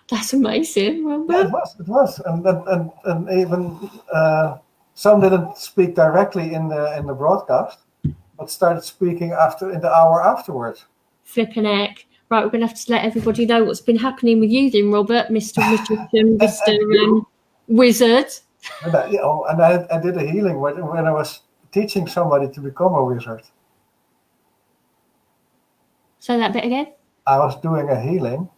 That's amazing, Robert. Yeah, it was, and even some didn't speak directly in the broadcast, but started speaking in the hour afterwards. Flippin' heck. Right, we're going to have to let everybody know what's been happening with you then, Robert, Mr. Magician, Mr. Wizard. And I did a healing when I was teaching somebody to become a wizard. Say that bit again. I was doing a healing,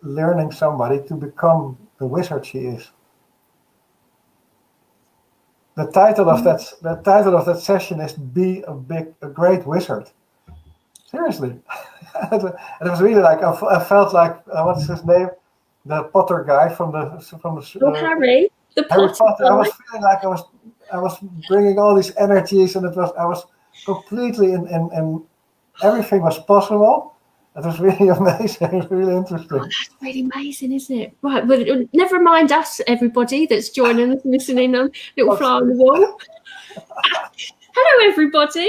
learning somebody to become the wizard she is. The title of that session is "Be a Great Wizard." Seriously, it was really like I felt like what's his name, the Potter guy from the Harry, the Potter. I was feeling like I was bringing all these energies, and I was completely in everything was possible. It was really amazing. It was really interesting. Oh, that's really amazing, isn't it? Right, well, never mind us, everybody that's joining us, listening on Little Fly on the Wall. Hello, everybody.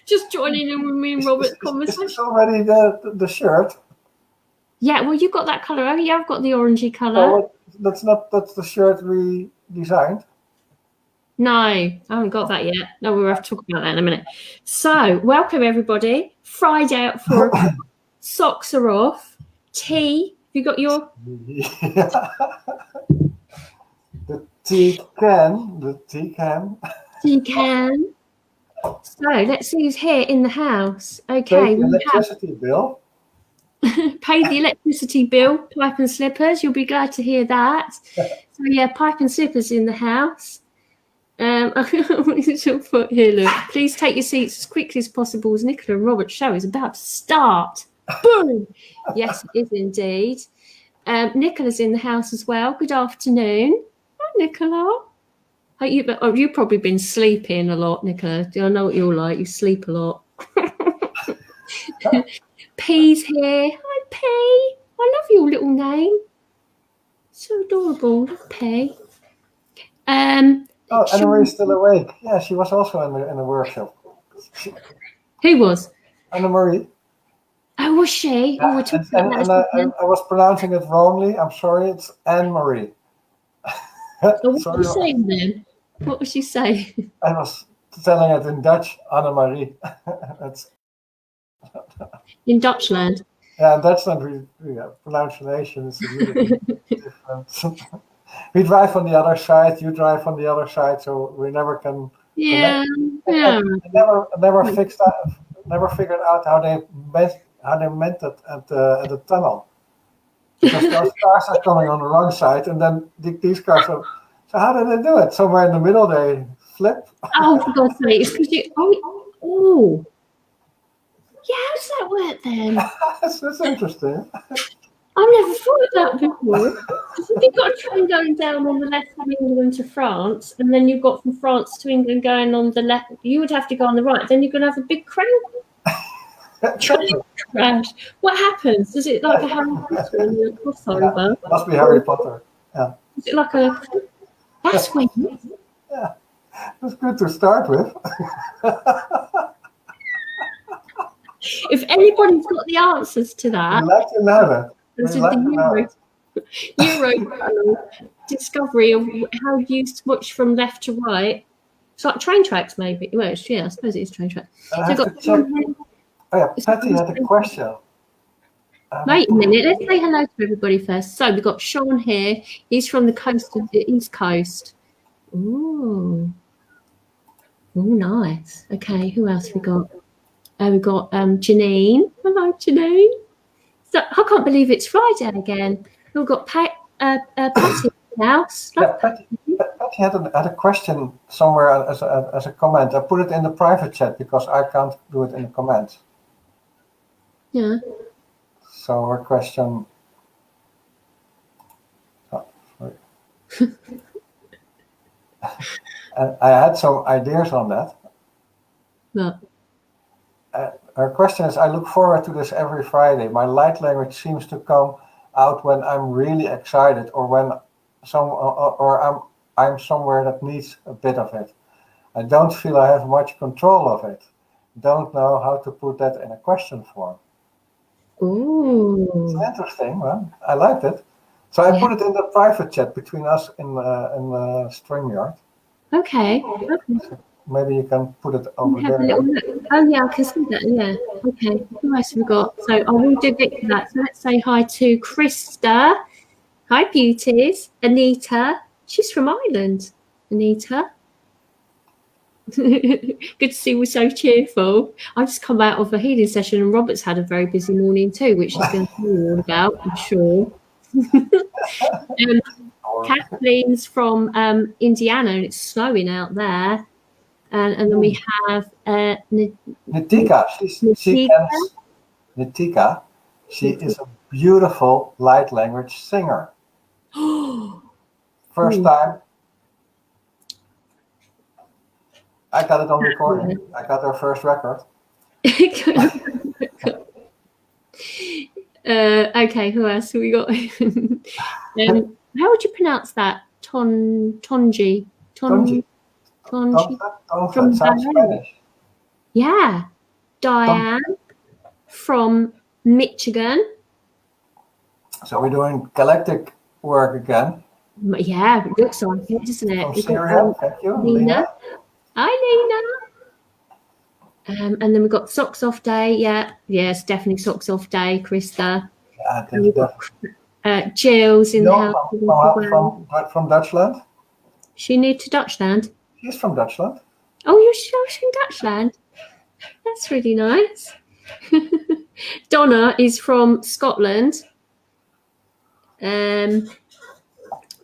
Just joining in with me and Robert's conversation. Is this already the shirt? Yeah, well, you got that colour. Oh, yeah, I've got the orangey colour. Oh, that's the shirt we designed. No, I haven't got that yet. No, we'll have to talk about that in a minute. So, welcome everybody. Friday at 4 o'clock. Socks are off. Tea. Have you got your? Yeah. The tea can. Tea can. So, let's see who's here in the house. Okay. Pay the electricity bill. Pay the electricity bill. Pipe and slippers. You'll be glad to hear that. So, yeah, pipe and slippers in the house. Here, look. Please take your seats as quickly as possible as Nicola and Robert's show is about to start. Boom! Yes, it is indeed. Nicola's in the house as well. Good afternoon. Hi, Nicola. You've probably been sleeping a lot, Nicola. I know what you're like. You sleep a lot. P's here. Hi, P. I love your little name. So adorable. Love P. Anna-Marie's still awake. Yeah, she was also in the workshop. Who was? Anna-Marie. Oh, was she? Yeah, I was pronouncing it wrongly. I'm sorry. It's Anne-Marie. What was she saying then? What was she saying? I was telling it in Dutch, Anna-Marie. In Dutchland? Yeah, in Dutchland, pronunciation is really different. We drive on the other side, you drive on the other side, so we never can. Yeah. Never fixed that. Never figured out how they meant it at the tunnel. Because those cars are coming on the wrong side, and then these cars are. So how did they do it? Somewhere in the middle, they flip. Oh, for God's sake! It's because you. Oh. Yeah, how does that work then? That's interesting. I've never thought of that before. If you've got a train going down on the left from England to France, and then you've got from France to England going on the left, you would have to go on the right. Then you're going to have a big train crash. What happens? Is it like a Harry Potter and a crossover? Yeah, must be Harry Potter. Yeah. Is it like a? That's weird. Yeah, that's good to start with. If anybody's got the answers to that, I'd like to know that. Euro discovery of how you switch from left to right. It's like train tracks, maybe. Well, yeah, I suppose it is train tracks. I have to check. Oh yeah, Patty had a question. Wait a minute, let's say hello to everybody first. So we've got Sean here. He's from the coast of the East Coast. Ooh. Oh, nice. Okay, who else we got? We've got Janine. Hello, Janine. So I can't believe it's Friday again. We've got Patty in the house. Yeah, Patty had a question somewhere as a comment. I put it in the private chat because I can't do it in the comments. Yeah. So her question. Oh, sorry. And I had some ideas on that. What? Her question is, I look forward to this every Friday. My light language seems to come out when I'm really excited or when I'm somewhere that needs a bit of it. I don't feel I have much control of it. Don't know how to put that in a question form. Ooh. It's interesting, man. I liked it. So I put it in the private chat between us in StreamYard. Okay. Maybe you can put it over Have a there. little look. Oh yeah, I can see that. Yeah. Okay. Who else have we got? So I will do Vic for that. So let's say hi to Krista. Hi, beauties. Anita. She's from Ireland. Anita. Good to see we're so cheerful. I've just come out of a healing session and Robert's had a very busy morning too, which she's going to tell you all about, I'm sure. Kathleen's from Indiana and it's snowing out there. And then we have Nitika. Nitika. She is a beautiful light language singer. First time. I got it on recording. I got her first record. Okay, who else have we got? How would you pronounce that? Tonji. Tonji. From Spanish. Yeah. Diane from Michigan. So we're doing galactic work again. Yeah, it looks like it, doesn't it? From Syria, thank you. Lena. Hi, Lena. And then we've got Socks Off Day. Yeah, yes, definitely Socks Off Day, Krista. Yeah, definitely. Jill's in the house. From Dutchland? She new to Dutchland? She's from Dutchland. Oh, you're from Dutchland? That's really nice. Donna is from Scotland.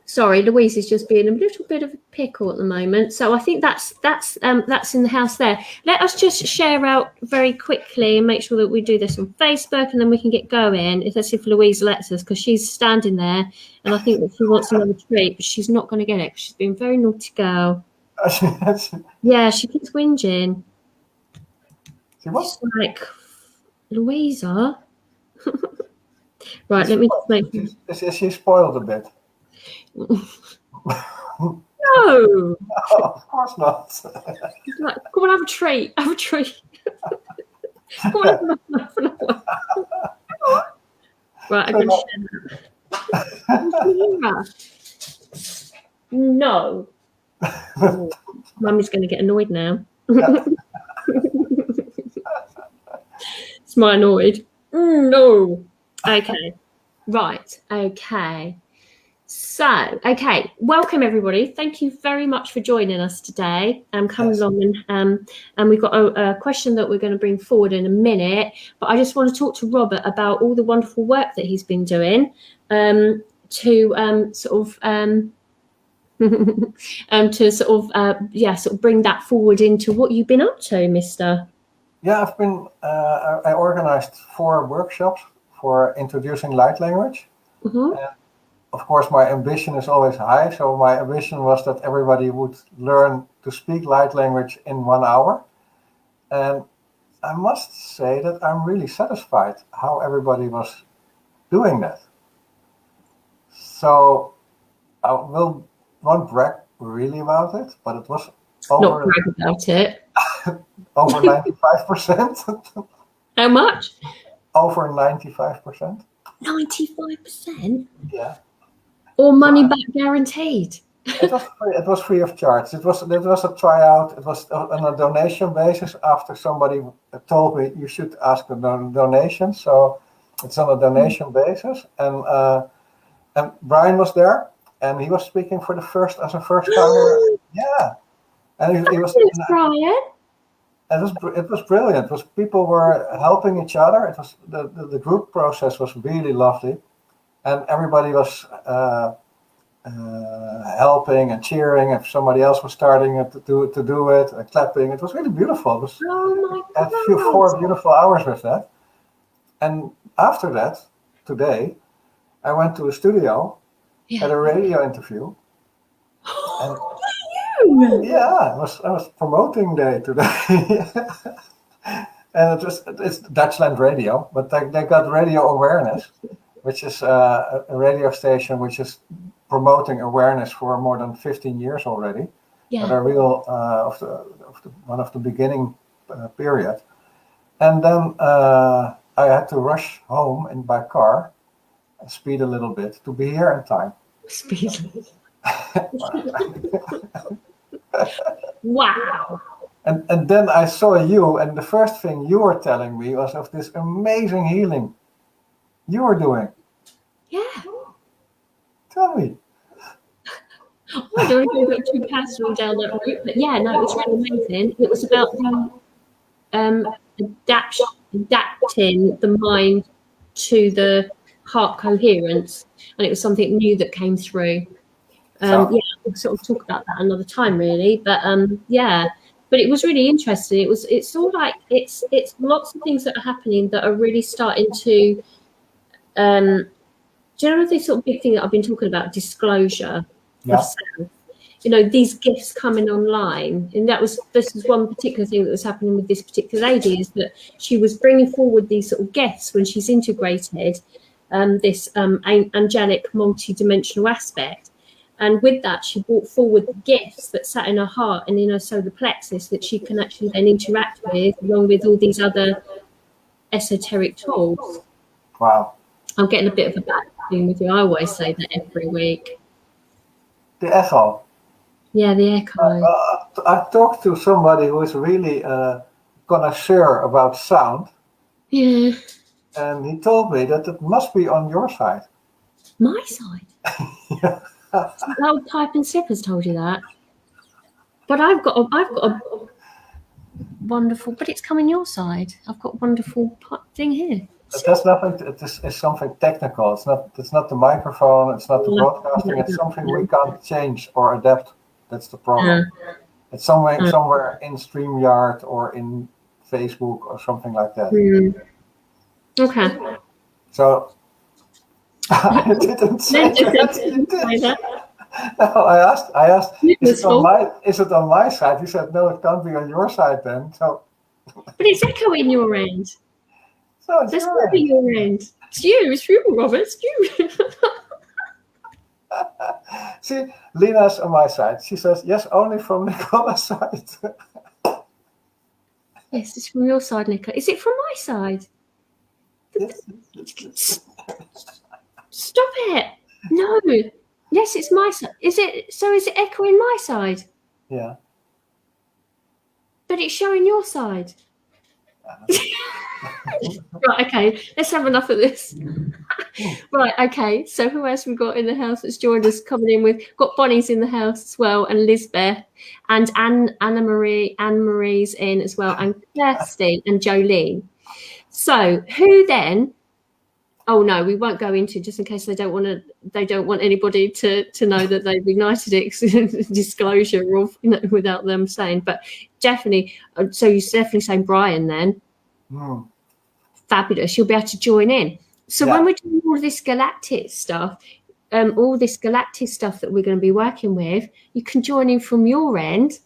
Sorry, Louise is just being a little bit of a pickle at the moment. So I think that's in the house there. Let us just share out very quickly and make sure that we do this on Facebook and then we can get going. If Louise lets us, because she's standing there and I think that she wants another treat, but she's not going to get it because she's been a very naughty girl. Yeah, she keeps whinging. She's like, Louisa. Right, let me just make. Is she spoiled a bit? No, of course not. Like, come on, have a treat. Have a treat. Come on, have another. Right, I'm going to share that. No. Mummy's going to get annoyed now. It's my annoyed. No. Okay. Right. Okay. So, okay, welcome everybody. Thank you very much for joining us today. Come along and we've got a question that we're going to bring forward in a minute. But I just want to talk to Robert about all the wonderful work that he's been doing to sort of bring that forward into what you've been up to, Mister. Yeah, I've been. I organized 4 workshops for introducing light language. Mm-hmm. Of course, my ambition is always high. So my ambition was that everybody would learn to speak light language in 1 hour. And I must say that I'm really satisfied how everybody was doing that. So I won't brag really about it, but it was over, not brag about it. over 95%. How much? Over 95%. 95%? Yeah. Or money back guaranteed? It was free of charge. It was a tryout. It was on a donation basis after somebody told me you should ask a donation. So it's on a donation basis. And Brian was there and he was speaking for as a first timer. Yeah. And he was Brian. It was brilliant. People were helping each other. It was the group process was really lovely. And everybody was helping and cheering. If somebody else was starting to do it, and clapping, it was really beautiful. It was, I had 4 beautiful hours with that. And after that, today, I went to a studio, had a radio interview. And yeah, it was promoting day today. And it's Dutchland radio, but they got radio awareness, which is a radio station which is promoting awareness for more than 15 years already. Yeah. At a real one of the beginning period. And then I had to rush home by car, speed a little bit to be here in time. Speed. Wow. And then I saw you, and the first thing you were telling me was of this amazing healing you were doing. Yeah. Tell me. I don't want to go too personal down that route, but yeah, no, it was really amazing. It was about adapting the mind to the heart coherence, and it was something new that came through. Yeah, we'll sort of talk about that another time, really. But yeah, but it was really interesting. It's all like it's lots of things that are happening that are really starting to. Do you know this sort of big thing that I've been talking about, disclosure of self? You know, these gifts coming online, and this is one particular thing that was happening with this particular lady, is that she was bringing forward these sort of gifts when she's integrated this angelic multi-dimensional aspect. And with that, she brought forward the gifts that sat in her heart and in her solar plexus that she can actually then interact with, along with all these other esoteric tools. Wow. I'm getting a bit of a bad feeling with you. I always say that every week. The echo. Yeah, the echo. I talked to somebody who is really a connoisseur about sound. Yeah. And he told me that it must be on your side. My side? Yeah. The old Pipe and Slippers told you that. But I've got a wonderful, but it's coming your side. I've got a wonderful thing here. That's nothing. It's something technical. It's not the microphone. It's not the broadcasting. It's something we can't change or adapt. That's the problem. It's somewhere in StreamYard or in Facebook or something like that. Okay. So I didn't say that. No, I asked. Is it on my side? He said, no, it can't be on your side then. So. But it's echoing your end. So it's your end. It's you, Robert. It's you. See, Lena's on my side. She says, yes, only from Nicola's side. Yes, it's from your side, Nicola. Is it from my side? Yes. Stop it. No. Yes, it's my side. Is it echoing my side? Yeah. But it's showing your side. Right, okay, let's have enough of this. Right, okay, so who else we got in the house that's joined us coming in with? Got Bonnie's in the house as well, and Elisabeth, and Anne-Marie's in as well, and Kirsty and Jolene. So who then? Oh no, we won't go into, just in case they don't want anybody to know that they've ignited it, disclosure of, without them saying. But definitely, so you're definitely saying Brian then. Fabulous, you'll be able to join in. So when we're doing all this galactic stuff that we're going to be working with, you can join in from your end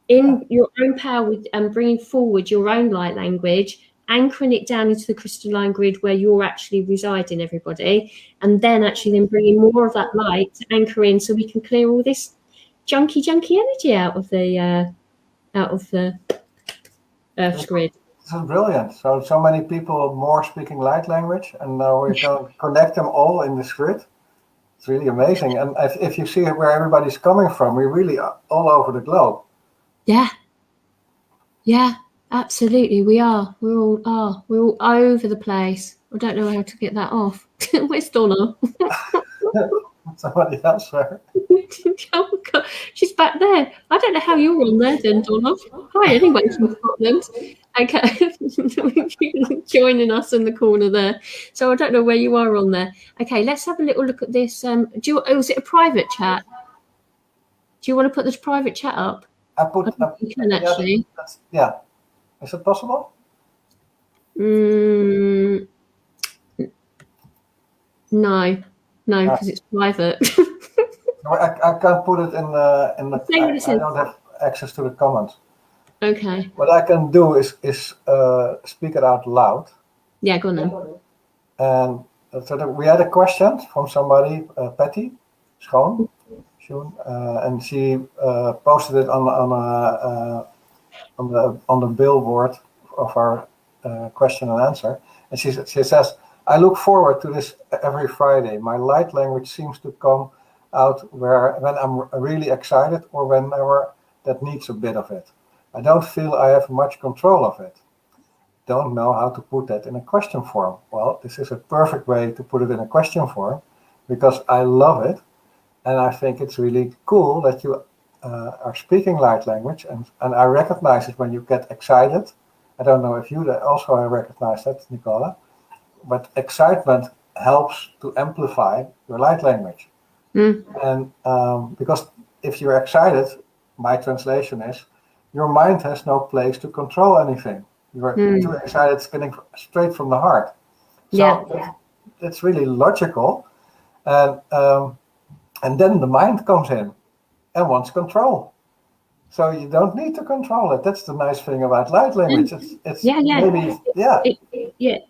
in your own power and bringing forward your own light language, anchoring it down into the crystalline grid where you're actually residing, everybody, and then actually bringing more of that light to anchor in, so we can clear all this junky energy out of the Earth's grid. This is brilliant. So many people more speaking light language, and now we're going to connect them all in this grid. It's really amazing. And if you see where everybody's coming from, we're really all over the globe. Yeah, absolutely. We are. We're all over the place. I don't know how to get that off. Where's Donna? Somebody else there. Oh God, she's back there. I don't know how you're on there then, Donna. Hi, anyway, from Scotland. Okay, joining us in the corner there. So I don't know where you are on there. Okay, let's have a little look at this. Was it a private chat? Do you want to put this private chat up? You can actually. Yeah. Is it possible? No, because it's private. I can't put it in the. I don't have access to the comments. Okay. What I can do is speak it out loud. Yeah, go on then. And so we had a question from somebody, Patty Schoon, and she posted it on the billboard of our question and answer. And she says, I look forward to this every Friday. My light language seems to come out when I'm really excited or whenever that needs a bit of it. I don't feel I have much control of it. Don't know how to put that in a question form. Well, this is a perfect way to put it in a question form because I love it. And I think it's really cool that you are speaking light language. And I recognize it when you get excited. I don't know if you also recognize that, Nicola. But excitement helps to amplify your light language. And because if you're excited, my translation is, your mind has no place to control anything. You're too excited, spinning straight from the heart. So it's really logical. And then the mind comes in and wants control. So you don't need to control it. That's the nice thing about light language. It's maybe,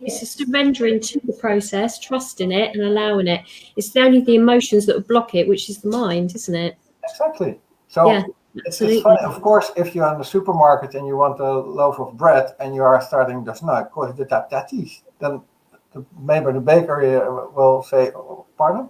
it's a surrendering to the process, trusting it and allowing it. It's only the emotions that block it, which is the mind, isn't it? Exactly. So it's funny. Of course, if you're in the supermarket and you want a loaf of bread and you are starting just now, of course, then maybe the bakery will say, oh, pardon?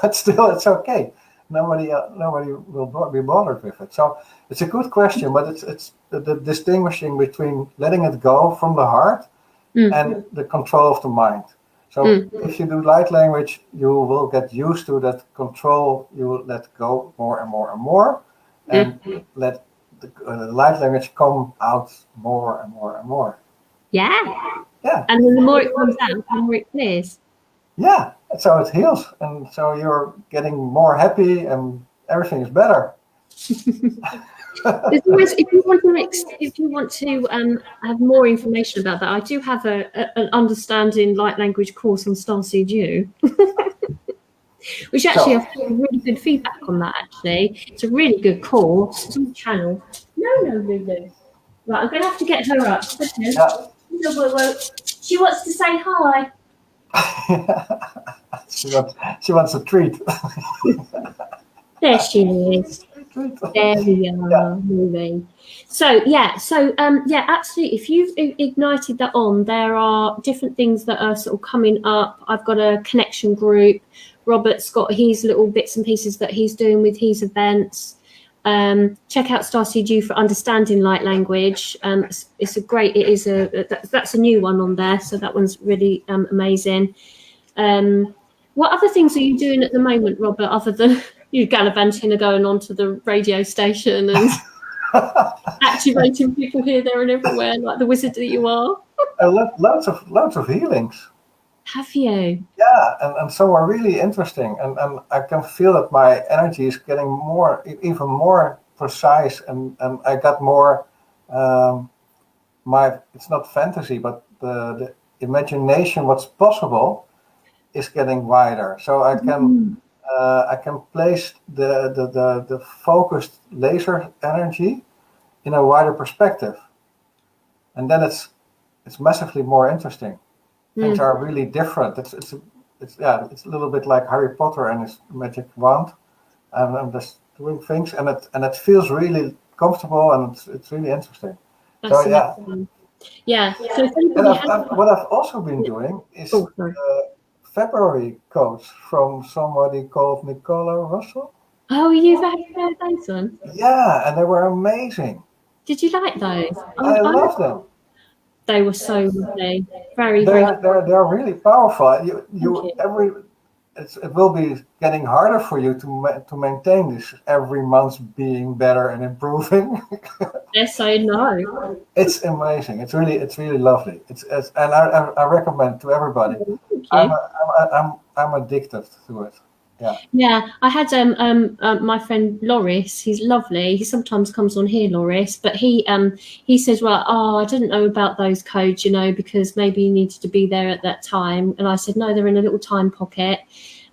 But still, it's okay. Nobody will be bothered with it. So it's a good question, but it's the distinguishing between letting it go from the heart and the control of the mind. So if you do light language, you will get used to that control. You will let go more and more and more, and let the light language come out more and more and more. Yeah. And then the more it comes out, the more it clears. Yeah, so it heals, and so you're getting more happy, and everything is better. If you want to have more information about that, I do have an understanding light language course on Starseed U, which actually I've had really good feedback on that. Actually, it's a really good course. It's on the channel. No. Right, I'm going to have to get her up. She wants to say hi. She wants a treat. There she is. There we are. Moving. So absolutely. If you've ignited that on, there are different things that are sort of coming up. I've got a connection group. Robert's got his little bits and pieces that he's doing with his events. Check out Starseed U for understanding light language. That's a new one on there, so that one's really amazing. What other things are you doing at the moment, Robert, other than you gallivanting and going onto the radio station and activating people here, there, and everywhere, like the wizard that you are? Lots of healings. Have you? Yeah, and some are really interesting, and I can feel that my energy is getting even more precise, and I got more. It's not fantasy, but the imagination, what's possible, is getting wider. So I can place the focused laser energy in a wider perspective, and then it's massively more interesting. Things are really different. It's a little bit like Harry Potter and his magic wand, and I'm just doing things, and it feels really comfortable, and it's really interesting. That's So yeah. So what I've also been doing is February codes from somebody called Nicola Russell. Oh, you've had those on? Yeah, and they were amazing. Did you like those? I love them. They were so lovely. They're really powerful. It will be getting harder for you to maintain this every month being better and improving. Yes, I know. It's amazing. It's really lovely. And I recommend to everybody. I'm addicted to it. Yeah. I had my friend Loris. He's lovely. He sometimes comes on here, Loris. But he says, well, I didn't know about those codes, because maybe you needed to be there at that time. And I said, no, they're in a little time pocket.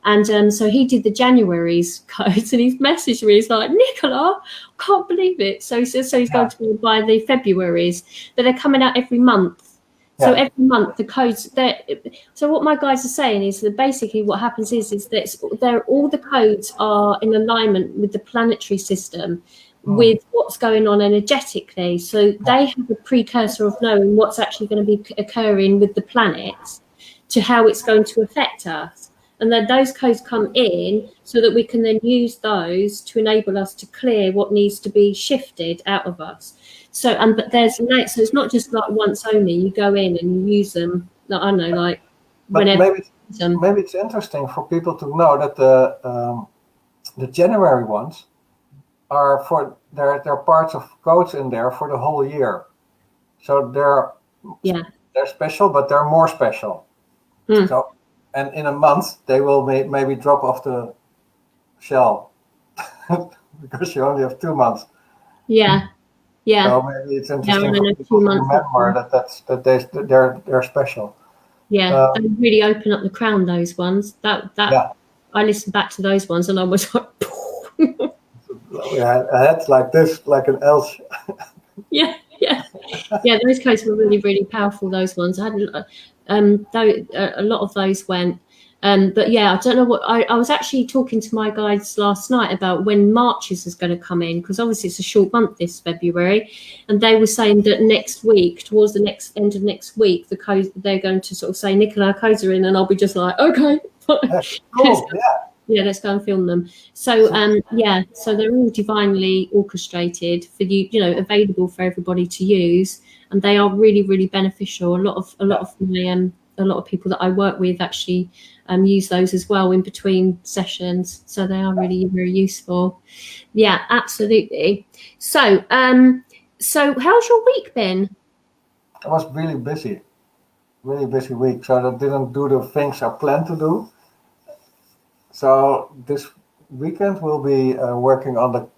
And so he did the January's codes, and he's messaged me. He's like, Nicola, I can't believe it. So he says, he's going to buy the February's, but they're coming out every month. So every month the codes so what my guys are saying is that basically what happens is that all the codes are in alignment with the planetary system, with what's going on energetically. So they have a precursor of knowing what's actually going to be occurring with the planets to how it's going to affect us. And then those codes come in so that we can then use those to enable us to clear what needs to be shifted out of us. So, but there's so it's not just like once only. You go in and you use them. I don't know, like but whenever. Maybe it's interesting for people to know that the January ones are there are parts of codes in there for the whole year. So they're special, but they're more special. So, and in a month they will maybe drop off the shell because you only have 2 months. Yeah. So maybe it's interesting for people to remember that they're special. Yeah, they really open up the crown. Those ones. I listened back to those ones and I was like, yeah, a head like this, like an L. yeah. Those codes were really, really powerful. Those ones. I hadn't. A lot of those went. But yeah, I don't know what. I was actually talking to my guides last night about when Marches is going to come in, because obviously it's a short month this February, and they were saying that next week, towards the end of next week, the codes they're going to sort of say, Nicola, codes are in, and I'll be just like, okay, cool, yeah, let's go and film them. So so they're all divinely orchestrated for you know, available for everybody to use, and they are really, really beneficial. A lot of people that I work with actually use those as well in between sessions, so they are really very useful. Yeah, absolutely. So how's your week been? I was really busy week, so I didn't do the things I planned to do. So this weekend we'll be working on the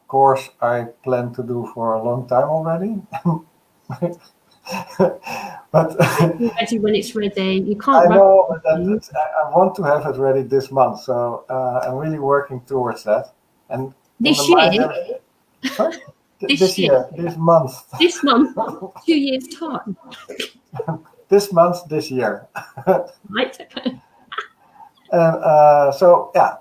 course I plan to do for a long time already. But ready when it's ready. You can't. I know, but I want to have it ready this month, so I'm really working towards that. And this year, sorry, this year, this month, 2 years time. This month, this year. Right. And so yeah,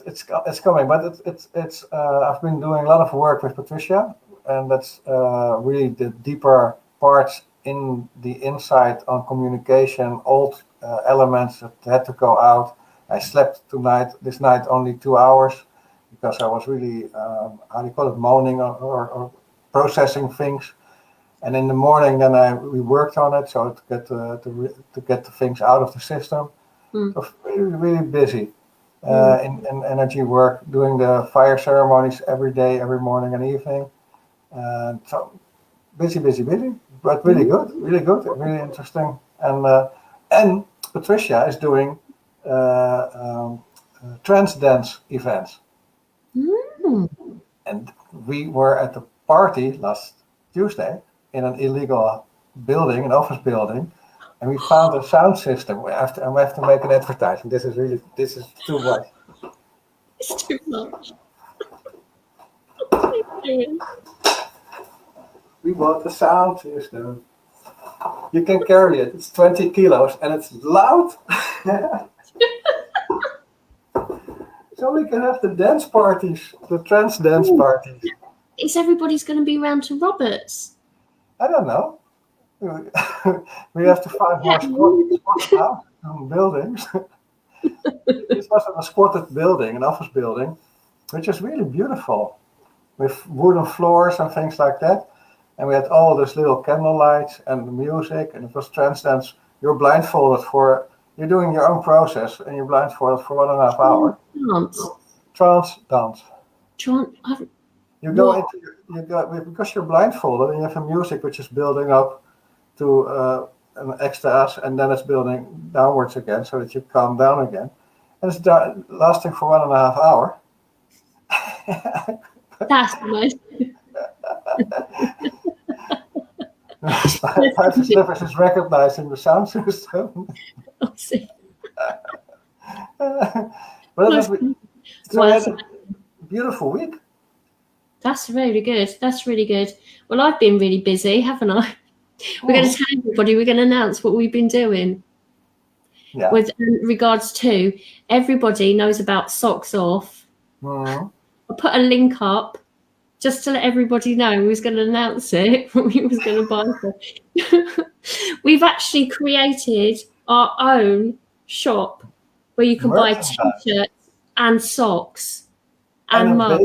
it's coming, but it's I've been doing a lot of work with Patricia, and that's really the deeper parts in the insight on communication, old elements that had to go out. I slept this night only 2 hours because I was really how do you call it, moaning or processing things. And in the morning, then we worked on it so to get the things out of the system. So really, really busy in energy work, doing the fire ceremonies every day, every morning and evening. So busy, but really good, really interesting. And Patricia is doing trance dance events. And we were at the party last Tuesday in an illegal building, an office building. And we found a sound system. We have to make an advertisement. This is too much. It's too much. We bought a sound system. You can carry it. It's 20 kilos and it's loud. So we can have the dance parties, the trance dance parties. Is everybody's going to be around to Robert's? I don't know. We have to find more spots on buildings. This was a squatted building, an office building, which is really beautiful, with wooden floors and things like that. And we had all these little candle lights and the music, and it was trance dance. You're blindfolded you're doing your own process, and you're blindfolded for 1.5 hours. Trance dance. You go because you're blindfolded, and you have a music which is building up to an ecstasy, and then it's building downwards again, so that you calm down again. And it's lasting for 1.5 hours. That's nice. Elisabeth is recognizing the sound system. I'll see. Well, we had a beautiful week. That's really good. Well, I've been really busy, haven't I? We're going to tell everybody, we're going to announce what we've been doing. Yeah. With regards to, everybody knows about Socks Off. I'll put a link up just to let everybody know, we was going to announce it, what we was going to buy for. We've actually created our own shop where you can buy t-shirts and socks and a mugs.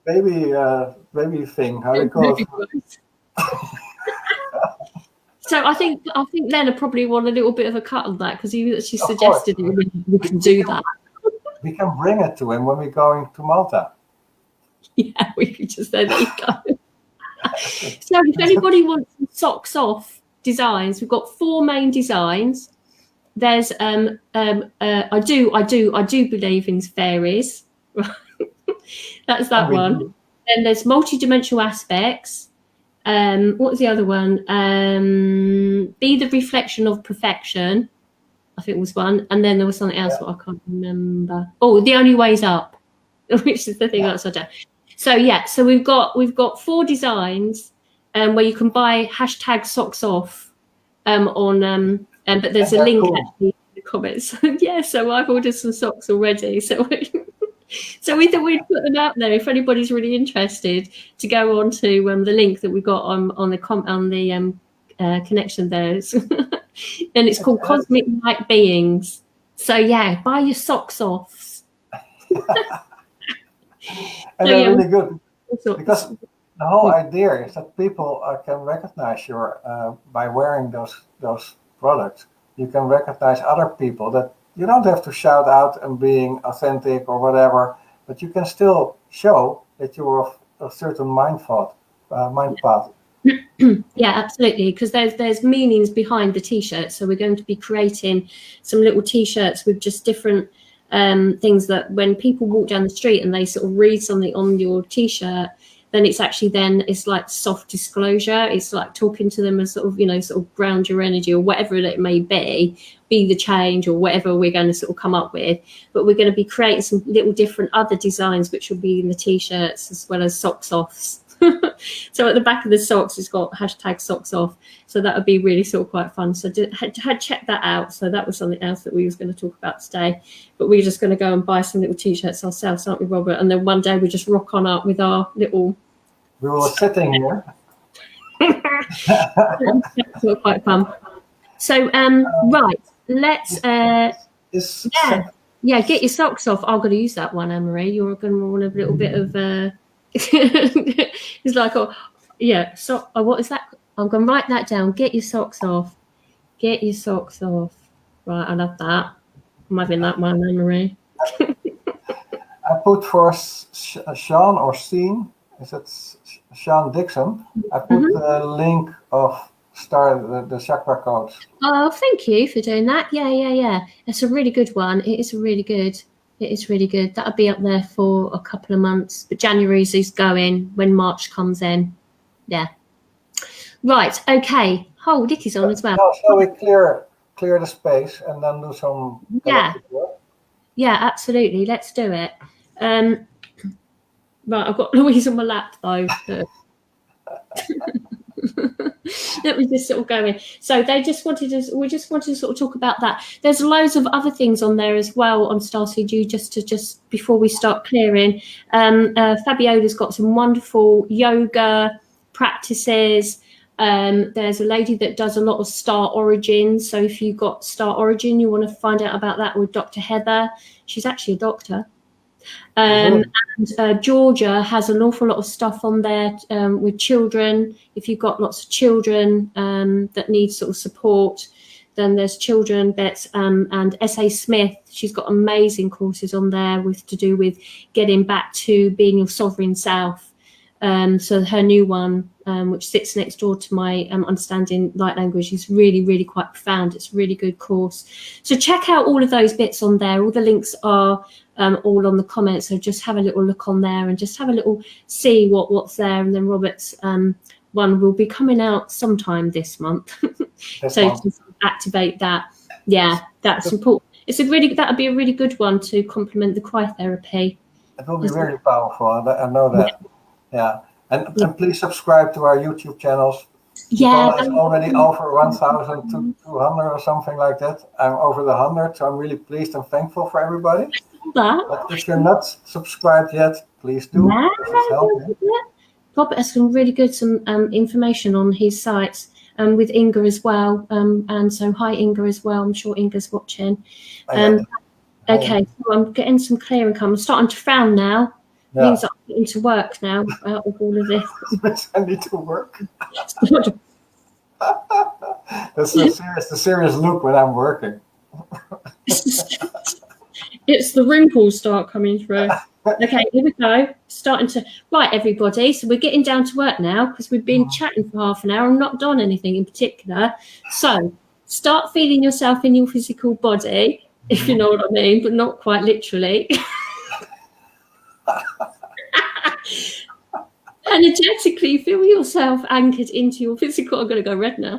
baby thing, how do you call it? So I think Lena probably want a little bit of a cut on that, because she suggested we can do that. We can bring it to him when we're going to Malta. Yeah, we could just there you go. So if anybody wants some socks off designs, we've got 4 main designs. There's I do believe in fairies. That's that one. Then there's multi-dimensional aspects. What was the other one? Be the reflection of perfection, I think was one. And then there was something else that I can't remember. Oh, the only way's up, which is the thing upside down. So yeah, so we've got 4 designs where you can buy #socks_off on but there's a link actually in the comments. Yeah, so I've ordered some socks already. So we thought we'd put them out there if anybody's really interested to go on to the link that we got on the connection there. And it's called Cosmic Light Beings. So yeah, buy your socks off. And they're really good, because the whole idea is that people can recognize by wearing those products. You can recognize other people, that you don't have to shout out and being authentic or whatever, but you can still show that you're of a certain mind path. Yeah, absolutely, because there's meanings behind the t-shirts. So we're going to be creating some little t-shirts with just different things that when people walk down the street and they sort of read something on your t-shirt, then it's like soft disclosure. It's like talking to them and sort of ground your energy, or whatever it may be the change or whatever we're going to sort of come up with. But we're going to be creating some little different other designs, which will be in the t-shirts as well as socks offs. So at the back of the socks, it's got #socks_off. So that would be really sort of quite fun. So had checked that out. So that was something else that we was going to talk about today. But we're just going to go and buy some little t-shirts ourselves, aren't we, Robert? And then one day we just rock on up with our little. We were sitting here. That's quite fun. So right, let's get your socks off. I'm going to use that one, Anne-Marie. You're going to want a little bit of. It's like, what is that? I'm going to write that down. Get your socks off. Get your socks off. Right, I love that. I'm having that one, Anne-Marie. I put for Sean or Sean, is it Sean Dixon? I put the link of the chakra codes. Oh, thank you for doing that. Yeah. It's a really good one. It is really good. That'll be up there for a couple of months. But January's is going when March comes in. Yeah. Right. Okay. Oh, Dicky's on as well. Shall we clear the space and then do some? Yeah, absolutely. Let's do it. Right. I've got Louise on my lap though. Let me just sort of go in. So we just wanted to sort of talk about that. There's loads of other things on there as well on Starseed U, just before we start clearing. Fabiola's got some wonderful yoga practices. There's a lady that does a lot of star origins. So if you've got star origin, you want to find out about that with Dr. Heather. She's actually a doctor. And Georgia has an awful lot of stuff on there with children. If you've got lots of children that need sort of support, then there's children bits. And S.A. Smith, she's got amazing courses on there to do with getting back to being your sovereign self. So her new one, which sits next door to my Understanding Light Language, is really, really quite profound. It's a really good course. So check out all of those bits on there. All the links are all on the comments. So just have a little look on there and just have a little see what's there. And then Robert's one will be coming out sometime this month. So just activate that. Yeah, that's important. That'd be a really good one to complement the cryotherapy. It will be very powerful. I know that. Yeah, and please subscribe to our YouTube channels. Yeah, it's already over 1,200 or something like that. I'm over the 100, so I'm really pleased and thankful for everybody. But if you're not subscribed yet, please do. Robert has some really good information on his sites with Inga as well. And so hi Inga as well. I'm sure Inga's watching. Okay, so I'm getting some clearing come. I'm starting to frown now. Yeah. Means I'm getting to work now out of all of this. I need to work. That's the serious look when I'm working. It's the wrinkles start coming through. Okay, here we go. Starting to right, everybody. So we're getting down to work now because we've been chatting for half an hour and not done anything in particular. So start feeling yourself in your physical body, if you know what I mean, but not quite literally. Energetically feel yourself anchored into your physical. I'm going to go red now.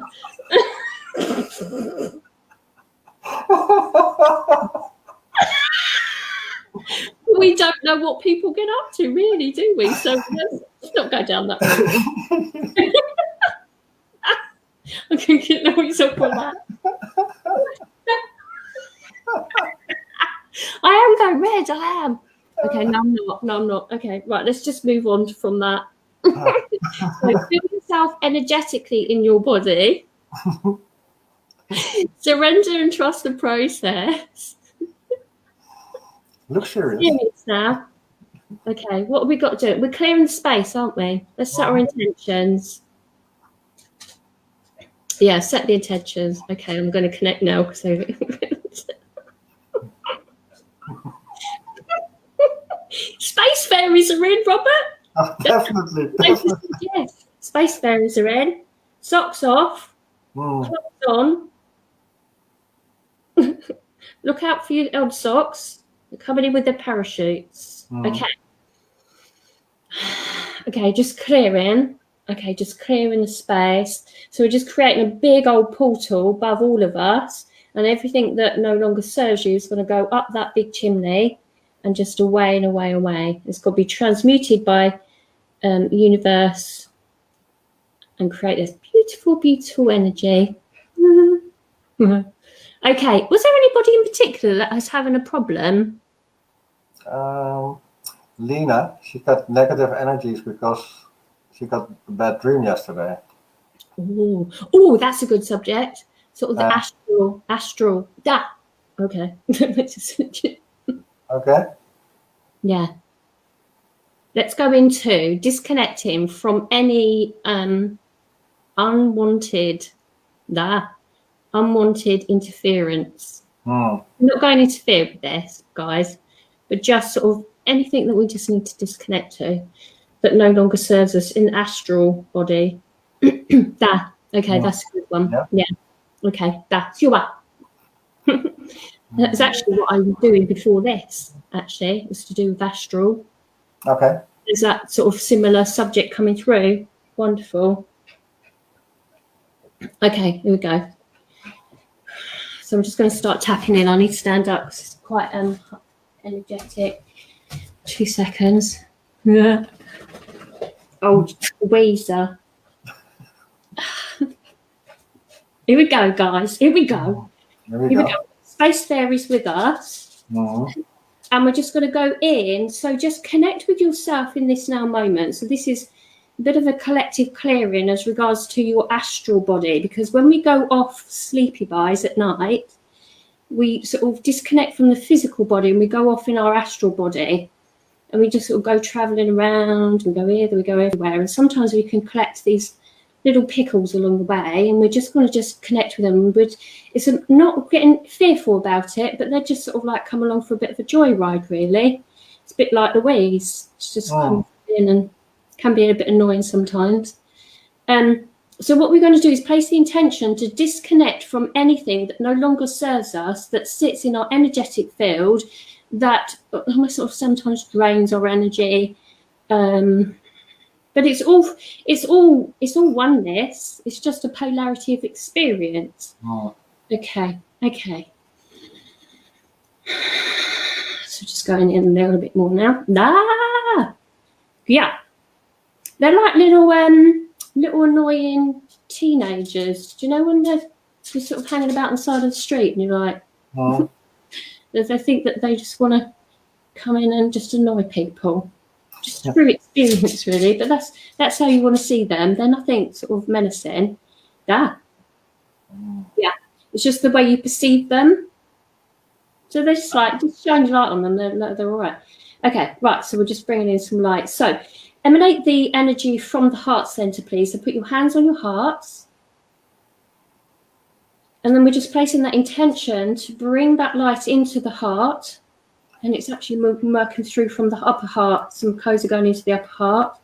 We don't know what people get up to, really, do we? So let's not go down that road. I can get noise up on that. I am going red, I am. Okay, no, I'm not. No, I'm not. Okay, right, let's just move on from that. So feel yourself energetically in your body. Surrender and trust the process. Look serious. Now. Okay, what have we got to do? We're clearing the space, aren't we? Let's set our intentions. Yeah, set the intentions. Okay, I'm going to connect now. So space fairies are in, Robert. Oh, definitely. Yes, space fairies are in. Socks off. Clothes on. Look out for your old socks. They're coming in with their parachutes. Okay. Okay, just clearing. Okay, just clearing the space. So we're just creating a big old portal above all of us, and everything that no longer serves you is going to go up that big chimney and just away and away, away. It's got to be transmuted by the universe and create this beautiful, beautiful energy. Okay, was there anybody in particular that was having a problem? Lena, she got negative energies because she got a bad dream yesterday. Oh, that's a good subject. Sort of the astral. That. Okay. Okay. Yeah. Let's go into disconnecting from any unwanted interference. I'm not going to interfere with this, guys, but just sort of anything that we just need to disconnect to that no longer serves us in the astral body. That. Okay, that's a good one. Yeah. Okay, that's you are. That's actually what I was doing before this, actually. It was to do with astral. Okay. Is that sort of similar subject coming through? Wonderful. Okay, here we go. So I'm just going to start tapping in. I need to stand up because it's quite energetic. 2 seconds. Yeah. Oh, Weezer. Here we go, guys. Here we go. Here we go. Space fairies with us. And we're just going to go in. So just connect with yourself in this now moment. So this is a bit of a collective clearing as regards to your astral body, because when we go off sleepy buys at night, we sort of disconnect from the physical body and we go off in our astral body, and we just sort of go traveling around. We go here, we go everywhere, and sometimes we can collect these little pickles along the way, and we're just going to just connect with them. It's not getting fearful about it, but they're just sort of like come along for a bit of a joyride, really. It's a bit like the waves. It's just come in and can be a bit annoying sometimes. So what we're going to do is place the intention to disconnect from anything that no longer serves us, that sits in our energetic field, that sort of sometimes drains our energy. But it's all oneness. It's just a polarity of experience. Okay. So just going in a little bit more now. Yeah. They're like little annoying teenagers. Do you know when they're just sort of hanging about on the side of the street and you're like, they think that they just want to come in and just annoy people. just through experience, really. But that's how you want to see them. They're nothing sort of menacing. Yeah. It's just the way you perceive them. So they're just shine your light on them. They're all right. Okay, right. So we're just bringing in some light. So emanate the energy from the heart center, please. So put your hands on your hearts. And then we're just placing that intention to bring that light into the heart. And it's actually working through from the upper heart. Some codes are going into the upper heart.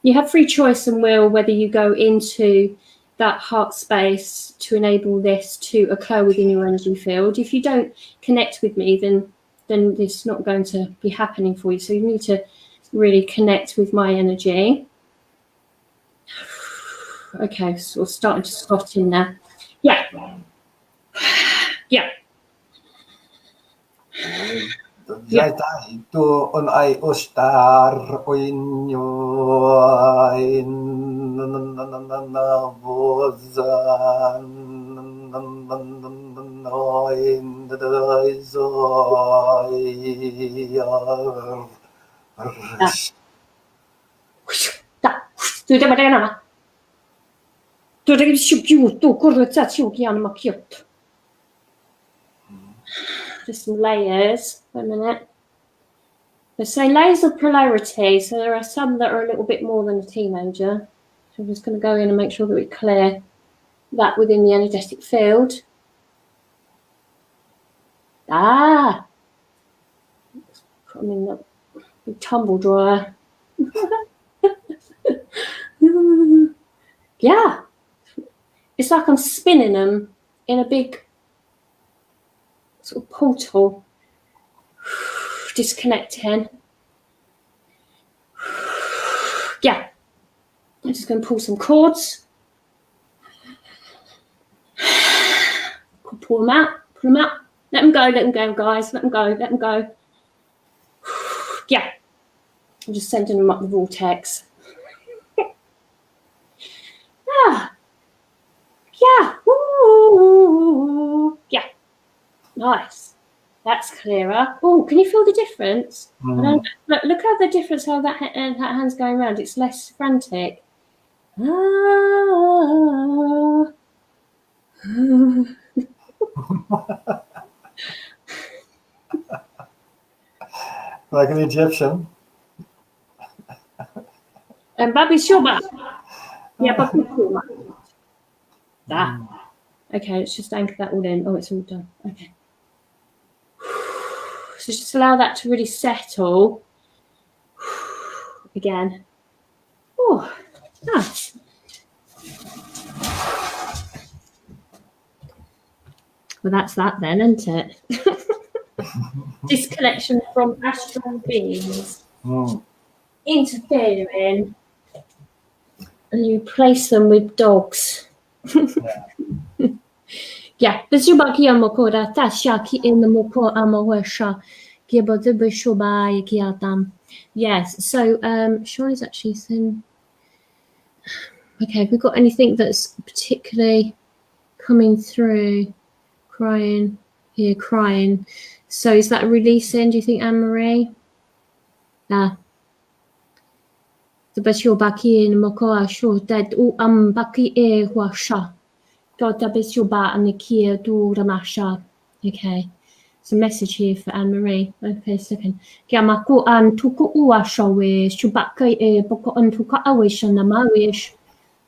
You have free choice and will whether you go into that heart space to enable this to occur within your energy field. If you don't connect with me, then it's not going to be happening for you. So you need to really connect with my energy. Okay, so we're starting to slot in there. Yeah. Yeah. Itu on I ustar oinyo Just some layers. Wait a minute. They're saying layers of polarity, so there are some that are a little bit more than a teenager. So I'm just going to go in and make sure that we clear that within the energetic field. I mean, the tumble dryer. Yeah. It's like I'm spinning them in a big sort of portal. Disconnecting. Yeah. I'm just going to pull some cords. Pull them out. Pull them out. Let them go, guys. Let them go. Yeah. I'm just sending them up the vortex. Yeah. Ooh. Yeah. Nice. That's clearer. Oh, can you feel the difference? Look how the difference, how that hand's going around. It's less frantic. Like an Egyptian. And Babi Shoba. Yeah, Babi Shoba. That. Okay, let's just anchor that all in. Oh, it's all done. Okay. So just allow that to really settle. Again. Oh, nice. Well, that's that then, isn't it? Disconnection from astral beings. Interfering. And you place them with dogs. Yeah, yes, so Sean is actually saying, okay, have we got anything that's particularly coming through? Crying. So is that releasing, do you think, Anne-Marie? The Bashir Baki in Mokoa show that Baki e Washa. Okay, so message here for Anne-Marie. Okay, second. Kiamaku an tuku uashawe, Shubaka e boko an tuka awisha namawish.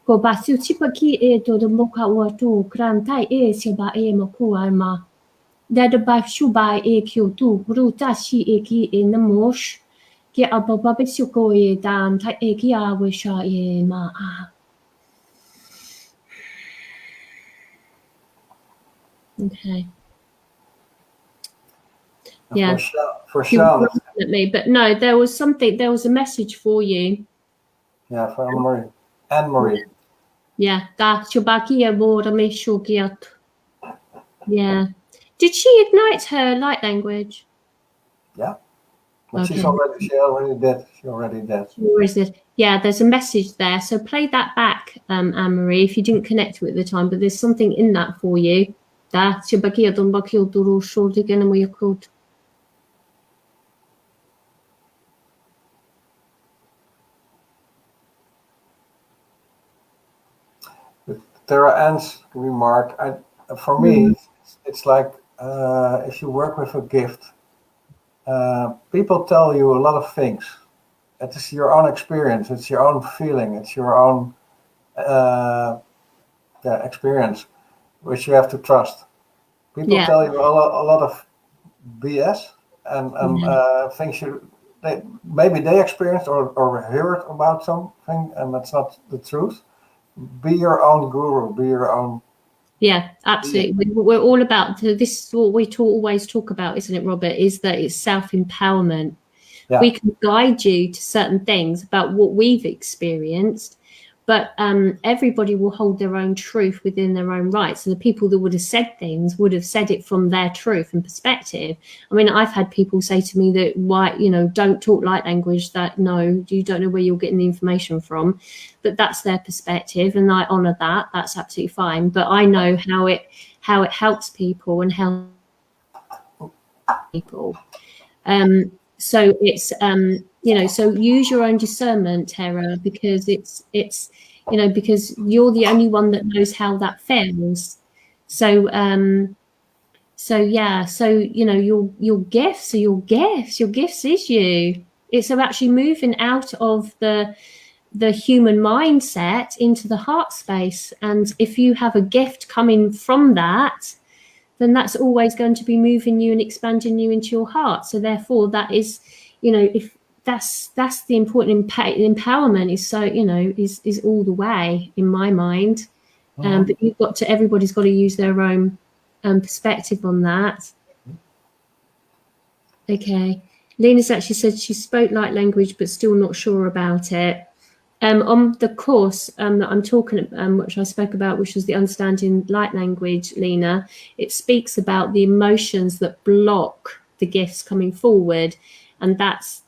Go basu chipaki e to the moka watu, grantai e siba e mokuama. That the bashuba e kyotu, brutashi e ki e namosh. Get up a babisuko e dan, tai e ki awisha e ma. Okay. Yeah. For Charlotte. But no, there was a message for you. Yeah, for Anne-Marie. Anne-Marie. Yeah. Yeah. Did she ignite her light language? Yeah. But okay. She already did. Yeah, there's a message there. So play that back, Anne-Marie, if you didn't connect with it at the time, but there's something in that for you. Tara Ann's remark, for me, it's like if you work with a gift, people tell you a lot of things. It is your own experience, it's your own feeling, it's your own experience, which you have to trust. People tell you a lot of BS and things maybe they experienced or heard about something, and that's not the truth. Be your own guru, be your own. Yeah, absolutely. We're all about this. Is what we always talk about, isn't it, Robert? Is that it's self-empowerment. Yeah. We can guide you to certain things about what we've experienced, but everybody will hold their own truth within their own rights. And the people that would have said things would have said it from their truth and perspective. I mean, I've had people say to me that, why, don't talk light language, that no, you don't know where you're getting the information from. But that's their perspective, and I honour that. That's absolutely fine. But I know how it helps people and helps people. So it's so use your own discernment, Tara, because it's because you're the only one that knows how that feels. So your gifts are your gifts. Your gifts is you. It's actually moving out of the human mindset into the heart space. And if you have a gift coming from that, then that's always going to be moving you and expanding you into your heart. So therefore, that is, if that's the important empowerment is so, is all the way in my mind. But everybody's got to use their own perspective on that. Okay. Lena's actually said she spoke light language, but still not sure about it. On the course that I'm talking about, which I spoke about, which was the Understanding Light Language, Lena, it speaks about the emotions that block the gifts coming forward, and that's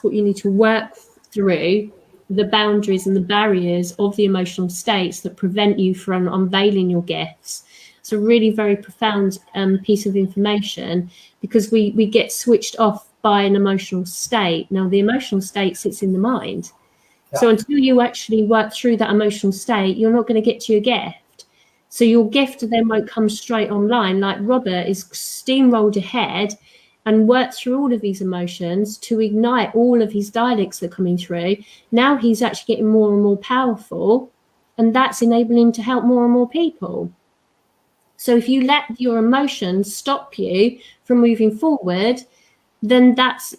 what you need to work through, the boundaries and the barriers of the emotional states that prevent you from unveiling your gifts. It's a really very profound piece of information, because we get switched off by an emotional state. Now, the emotional state sits in the mind. So until you actually work through that emotional state, you're not going to get to your gift. So your gift then won't come straight online. Like Robert is steamrolled ahead and worked through all of these emotions to ignite all of his dialects that are coming through. Now he's actually getting more and more powerful, and that's enabling him to help more and more people. So if you let your emotions stop you from moving forward, then that's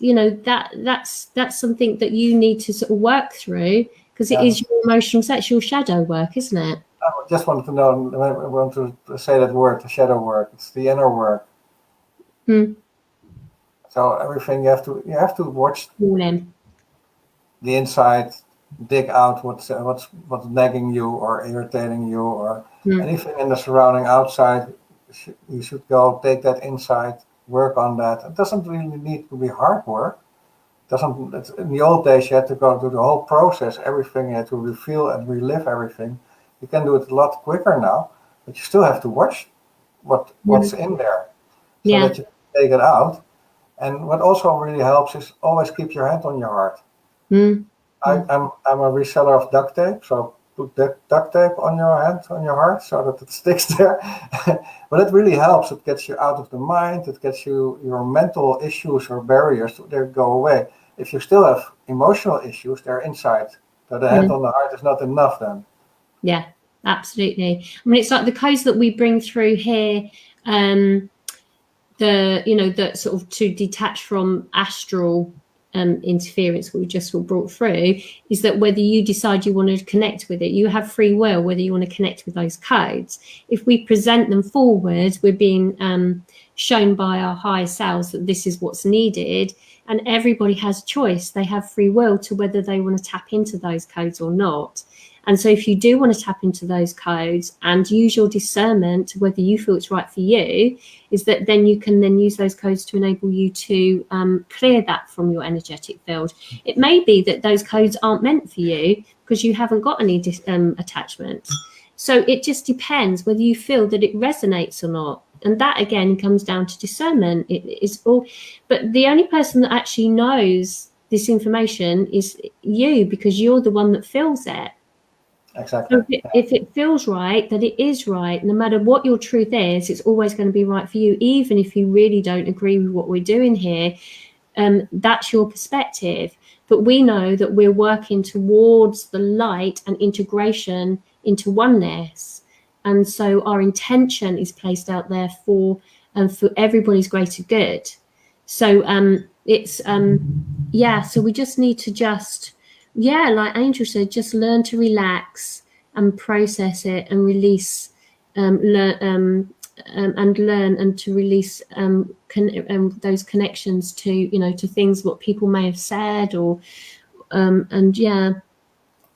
something that you need to sort of work through, because it is your emotional set, your shadow work, isn't it? I just wanted to know, I want to say that word, the shadow work. It's the inner work. So everything you have to watch the inside, dig out what's nagging you or irritating you, or anything in the surrounding outside. You should go take that inside. Work on that. It doesn't really need to be hard work. In the old days, you had to go through the whole process. Everything you had to reveal and relive everything. You can do it a lot quicker now, but you still have to watch what's in there, so that you can take it out. And what also really helps is always keep your hand on your heart. I'm a reseller of duct tape, so put duct tape on your hand, on your heart, so that it sticks there. But it really helps. It gets you out of the mind. It gets you your mental issues or barriers. They go away. If you still have emotional issues, they're inside. So the hand on the heart is not enough then. Yeah, absolutely. I mean, it's like the codes that we bring through here. The sort of to detach from astral interference we just brought through, is that whether you decide you want to connect with it, you have free will whether you want to connect with those codes. If we present them forward, we're being shown by our higher selves that this is what's needed, and everybody has a choice. They have free will to whether they want to tap into those codes or not. And so if you do want to tap into those codes and use your discernment to whether you feel it's right for you, is that then you can then use those codes to enable you to clear that from your energetic field. It may be that those codes aren't meant for you because you haven't got any attachments. So it just depends whether you feel that it resonates or not. And that, again, comes down to discernment. It is all, but the only person that actually knows this information is you, because you're the one that feels it. Exactly. So if it feels right, then it is right. No matter what your truth is, it's always going to be right for you, even if you really don't agree with what we're doing here. That's your perspective. But we know that we're working towards the light and integration into oneness. And so our intention is placed out there for everybody's greater good. So it's so we just need to like Angel said, just learn to relax and process it and release, learn and to release those connections to to things what people may have said or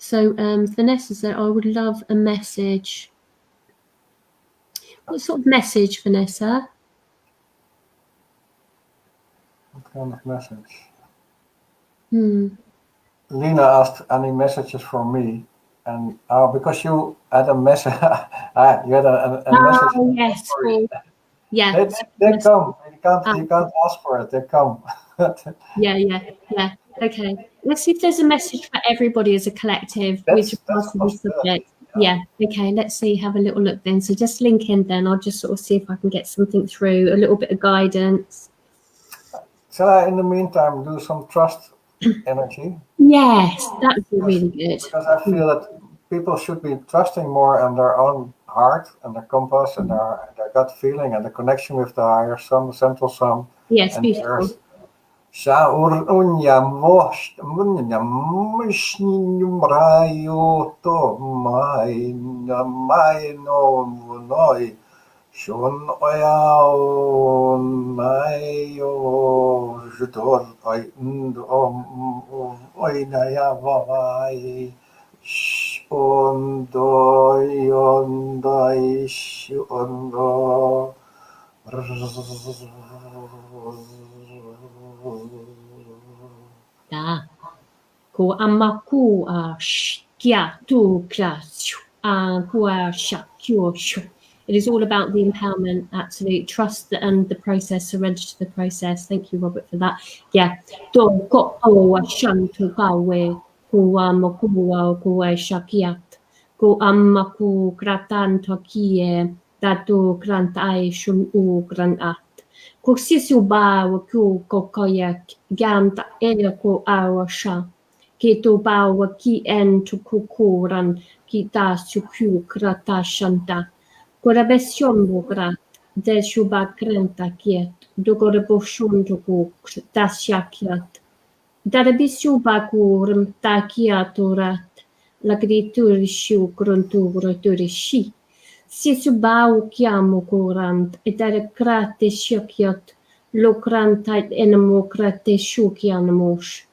So Vanessa said, I would love a message. What sort of message, Vanessa? What kind of message? Hmm. Lena asked any messages for me, and because you had a message, you had a message. Oh yes, yeah. They come. You can't ask for it. They come. Yeah. Okay. Let's see if there's a message for everybody as a collective with regards to this subject. Yeah. Okay. Let's see. Have a little look then. So just link in then. I'll just sort of see if I can get something through, a little bit of guidance. Shall I, in the meantime, do some trust energy? Yes, that would be really good. Because I feel that people should be trusting more in their own heart and their compass and their gut feeling and the connection with the higher sun, the central sun. Yes, beautiful. Shon oyao nayo judor oy oy naya vai shondo yondai shondo Da ko amaku shkia tu kras kua shakyo shu. It is all about the empowerment, absolute trust and the process, surrender to the process. Thank you, Robert, for that. Yeah. Do ko o shantu kawe ko ko shakiat ko amaku kratan tokie datu krantai shun u granat. Ko sisu ba ko koyak ganta ko awasha. Ke to ba ki en to kukuran ki ta suku krata shanta. Gora besion bograt, de shuba krenta kiet, do gora boshun jogo tasyakiat. Dara bishuba kurum takiatorat, la gritur shu gruntur turishi. Sisubau kiamo kurant, e dara krate shukiat, lo kranta enamo krate shukianamosh.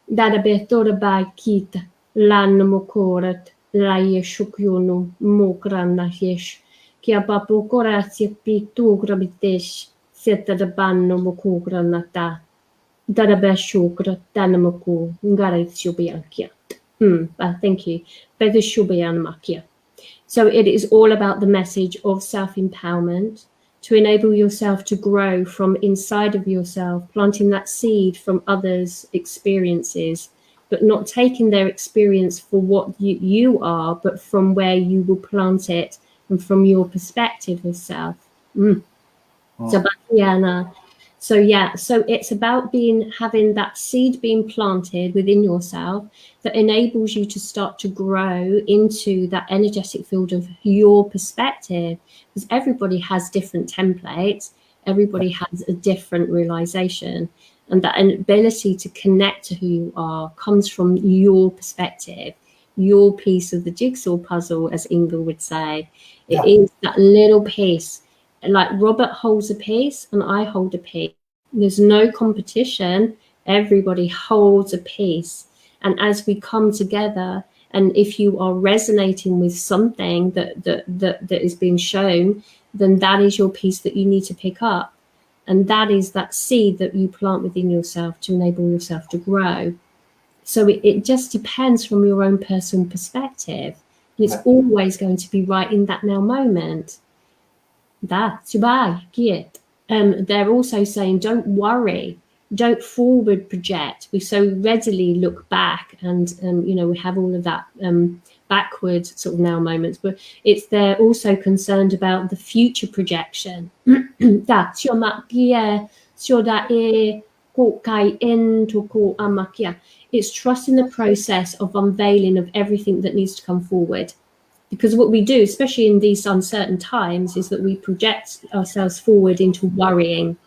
Dara betora ba kita, lan mokorat, la yeshukyunu, mokrana yesh. Kia papu koratsi pitu grabitesh, seta da banno mokura nata. Dada shukra danamaku, ngara shubiankia. Thank you. Better shubianmakia. So it is all about the message of self-empowerment, to enable yourself to grow from inside of yourself, planting that seed from others' experiences, but not taking their experience for what you are, but from where you will plant it and from your perspective of self. So it's about having that seed being planted within yourself that enables you to start to grow into that energetic field of your perspective, because everybody has different templates, everybody has a different realization, and that ability to connect to who you are comes from your perspective, your piece of the jigsaw puzzle, as Inga would say. It is that little piece. Like Robert holds a piece and I hold a piece. There's no competition. Everybody holds a piece. And as we come together, and if you are resonating with something that is being shown, then that is your piece that you need to pick up. And that is that seed that you plant within yourself to enable yourself to grow. So it just depends from your own personal perspective. And it's always going to be right in that now moment. They're also saying, don't worry, don't forward project. We so readily look back and, we have all of that backward sort of now moments, but they're also concerned about the future projection. It's trusting the process of unveiling of everything that needs to come forward. Because what we do, especially in these uncertain times, is that we project ourselves forward into worrying,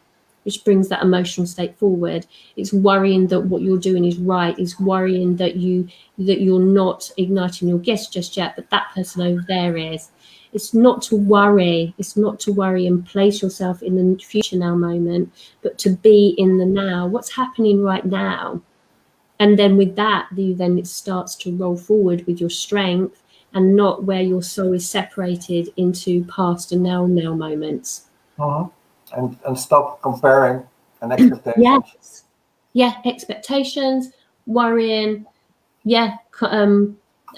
which brings that emotional state forward. It's worrying that what you're doing is right. It's worrying that you're not igniting your gifts just yet, but that person over there is. It's not to worry. It's not to worry and place yourself in the future now moment, but to be in the now. What's happening right now? And then with that, it starts to roll forward with your strength, and not where your soul is separated into past and now moments. And stop comparing and expectations. Yes. Yeah, expectations, worrying. Yeah,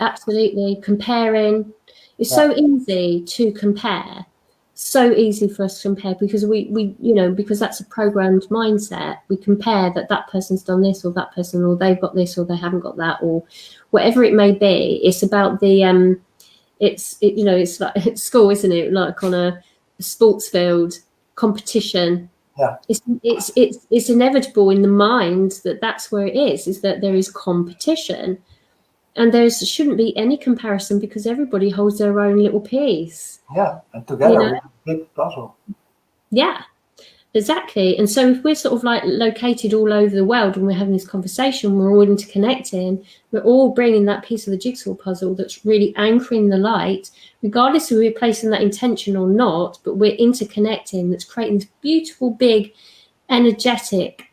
absolutely. Comparing. It's so easy to compare. So easy for us to compare because we because that's a programmed mindset. We compare that person's done this or that person, or they've got this or they haven't got that, or whatever it may be. It's about the it's like at school, isn't it? Like on a sports field, competition. Yeah. It's inevitable in the mind that's where it is that there is competition, and there shouldn't be any comparison because everybody holds their own little piece. Yeah, and together we have a big puzzle. Yeah, exactly. And so if we're sort of like located all over the world and we're having this conversation, we're all interconnecting, we're all bringing that piece of the jigsaw puzzle that's really anchoring the light, regardless of we're placing that intention or not, but we're interconnecting, that's creating this beautiful, big, energetic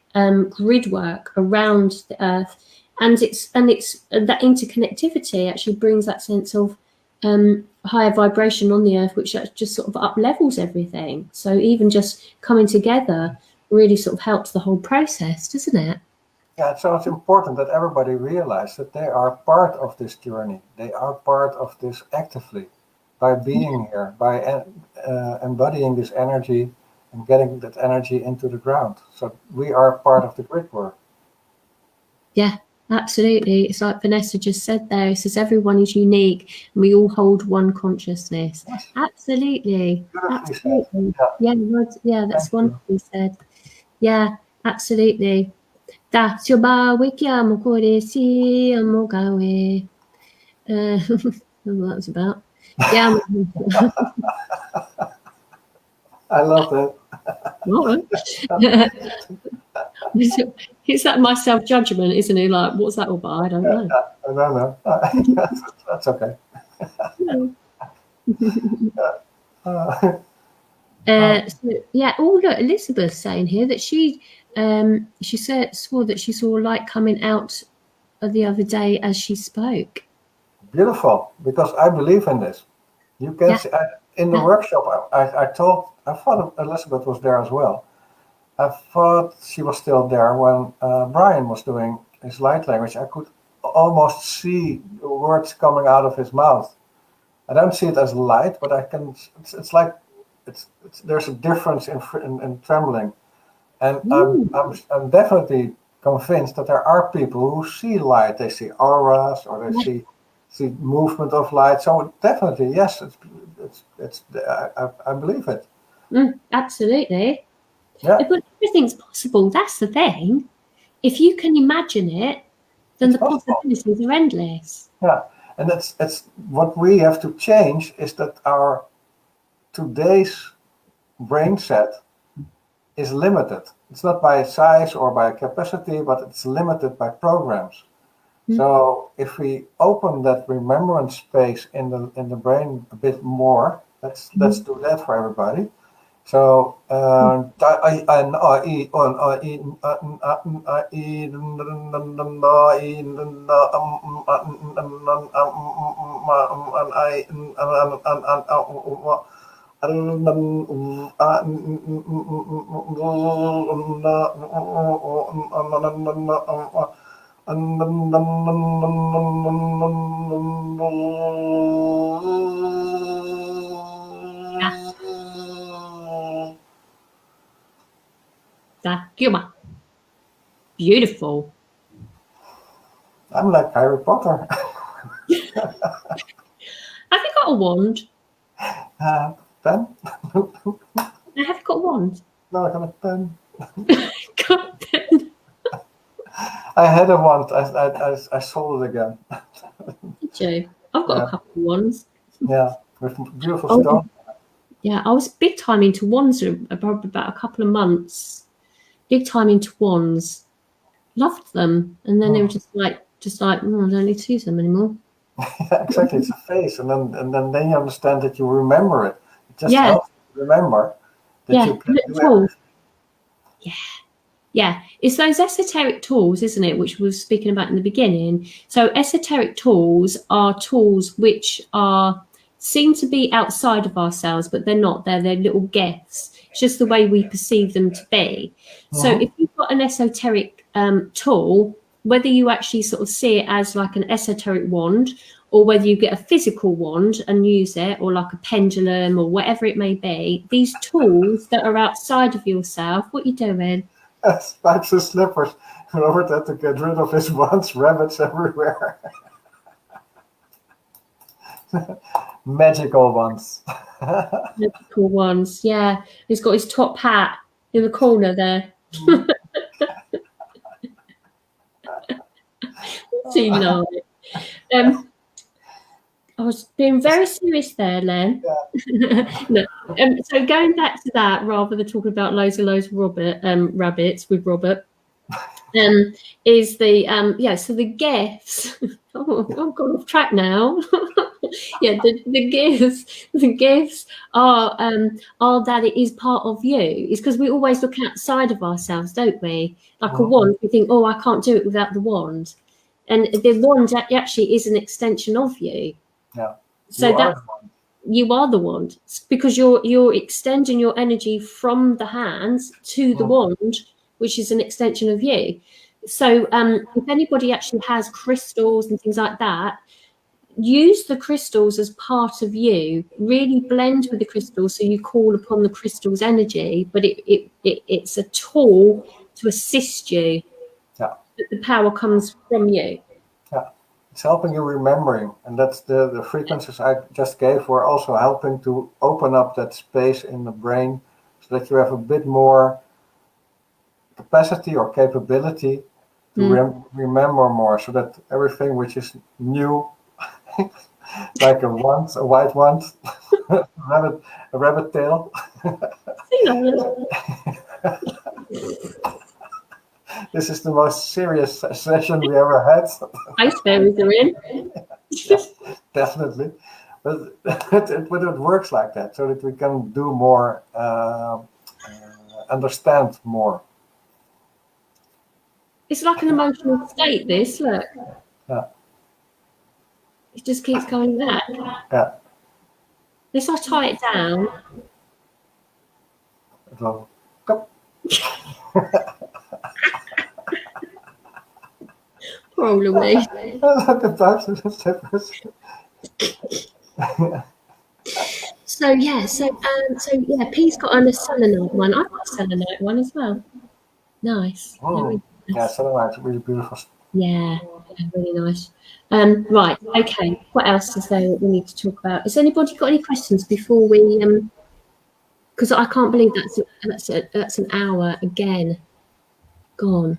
grid work around the earth. And it's that interconnectivity actually brings that sense of higher vibration on the earth, which just sort of up levels everything. So even just coming together really sort of helps the whole process, doesn't it? Yeah, so it's important that everybody realize that they are part of this journey. They are part of this actively by being here, by embodying this energy and getting that energy into the ground. So we are part of the grid work. Yeah, absolutely. It's like Vanessa just said there. It says everyone is unique and we all hold one consciousness. Yes. Absolutely. Absolutely. Yeah, that's wonderfully said. Yeah, absolutely. That's your wikia mokoresi amogawe. What that was about. Yeah. I love that. It's that my self-judgment, isn't it? Like, what's that all about? I don't know. I don't know. That's okay. Oh look, Elisabeth saying here that she swore that she saw light coming out the other day as she spoke. Beautiful, because I believe in this. You can see in the workshop. I thought Elisabeth was there as well. I thought she was still there when Brian was doing his light language. I could almost see the words coming out of his mouth. I don't see it as light, but I can. It's like there's a difference in trembling, and I'm definitely convinced that there are people who see light. They see auras or they see movement of light. So definitely, yes, I believe it. Absolutely. Yeah. But everything's possible. That's the thing. If you can imagine it, then the possibilities are endless. Yeah, and it's what we have to change is that our today's brain set is limited. It's not by size or by capacity, but it's limited by programs. So if we open that remembrance space in the brain a bit more, let's do that for everybody. So Beautiful. I'm like Harry Potter. got a wand? Pen? I have got a wand. No, I got a pen. Got a pen. I had a wand. I sold it again. Did you? I've got a couple of wands. Yeah, with beautiful stone. Yeah, I was big time into wands for about a couple of months. Big time into wands. Loved them. And then they were just like, I don't need to use them anymore. Yeah, exactly. It's a phase, and then you understand that you remember it. It just helps you remember that you can do everything. Yeah, it's those esoteric tools, isn't it, which we were speaking about in the beginning. So esoteric tools are tools which seem to be outside of ourselves, but they're not. They're little gifts. It's just the way we perceive them to be. So if you've got an esoteric tool, whether you actually sort of see it as like an esoteric wand, or whether you get a physical wand and use it, or like a pendulum or whatever it may be, these tools that are outside of yourself, what are you doing? Spikes and slippers. Robert had to get rid of his wands, rabbits everywhere. Magical ones. Magical ones, yeah. He's got his top hat in the corner there. What's he like? I was being very serious there, Len. Yeah. No. So going back to that, rather than talking about loads of rabbits with Robert, is the so the gifts. Oh, I've gone off track now. Yeah, the gifts are that it is part of you. It's because we always look outside of ourselves, don't we? Like a wand, we think, oh, I can't do it without the wand, and the wand actually is an extension of you. Yeah. So you are the wand, because you're extending your energy from the hands to the wand, which is an extension of you. So if anybody actually has crystals and things like that, use the crystals as part of you. Really blend with the crystals, so you call upon the crystal's energy, but it's a tool to assist you. Yeah. The power comes from you. Yeah. It's helping you remembering, and that's the frequencies I just gave were also helping to open up that space in the brain, so that you have a bit more capacity or capability to remember more, so that everything which is new, like a white wand, a rabbit tail. This is the most serious session we ever had. Ice fairies are in. Yes, definitely. But it works like that, so that we can do more, understand more. It's like an emotional state, this, look. Yeah. It just keeps going back. Yeah. If I tie it down. It will come. Poor old Louise. So yeah, Pete's got a selenite one. I've got a selenite one as well. Nice. Nice. Yeah, selenite's really beautiful. Yeah, really nice. Right, okay. What else is there that we need to talk about? Has anybody got any questions before we? Because I can't believe that's an hour again. Gone.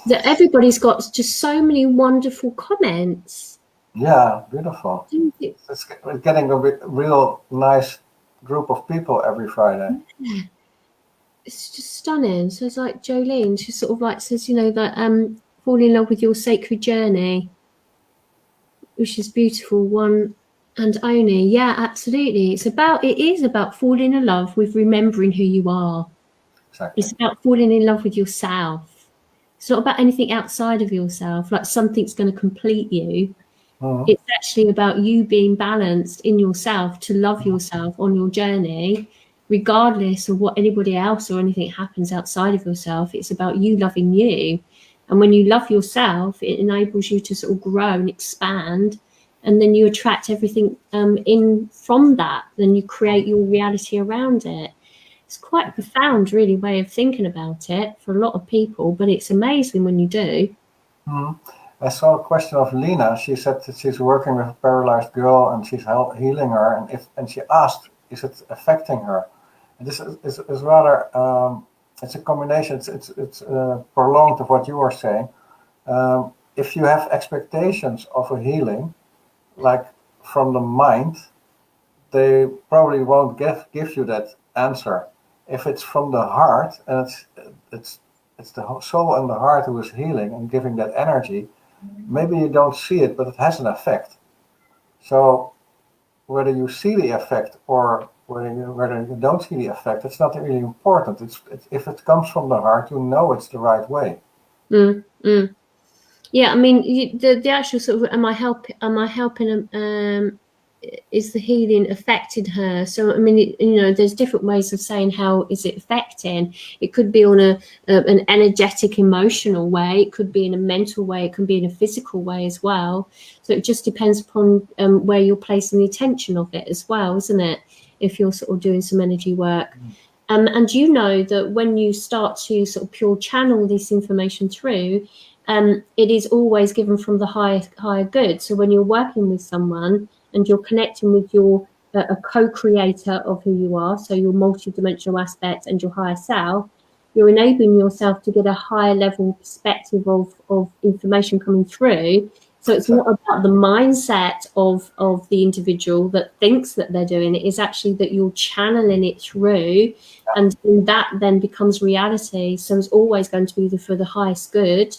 That everybody's got just so many wonderful comments. Yeah, beautiful. It's getting a real nice group of people every Friday. Yeah. It's just stunning. So it's like Jolene, she sort of like says, that fall in love with your sacred journey, which is beautiful, one and only. Yeah, absolutely. It is about falling in love with remembering who you are. Exactly. It's about falling in love with yourself. It's not about anything outside of yourself, like something's going to complete you. It's actually about you being balanced in yourself, to love yourself on your journey, regardless of what anybody else or anything happens outside of yourself. It's about you loving you. And when you love yourself, it enables you to sort of grow and expand. And then you attract everything in from that. Then you create your reality around it. It's quite a profound, really, way of thinking about it for a lot of people, but it's amazing when you do. I saw a question of Lena. She said that she's working with a paralyzed girl and she's healing her, and she asked, is it affecting her? And this is rather, it's a combination. It's prolonged of what you are saying. If you have expectations of a healing, like from the mind, they probably won't give you that answer. If it's from the heart, and it's the soul and the heart who is healing and giving that energy, maybe you don't see it, but it has an effect. So whether you see the effect or whether you don't see the effect, it's not really important. If it comes from the heart, you know it's the right way. Yeah, I mean, the actual sort of, am I helping is the healing affected her? So I mean, there's different ways of saying how is it affecting. It could be on an energetic, emotional way. It could be in a mental way. It can be in a physical way as well. So it just depends upon where you're placing the attention of it as well, isn't it? If you're sort of doing some energy work. And you know that when you start to sort of pure channel this information through, it is always given from the higher good. So when you're working with someone and you're connecting with a co-creator of who you are, so your multidimensional aspect and your higher self, you're enabling yourself to get a higher level perspective of information coming through. So it's not about the mindset of the individual that thinks that they're doing it. It's actually that you're channeling it through, and that then becomes reality. So it's always going to be for the highest good.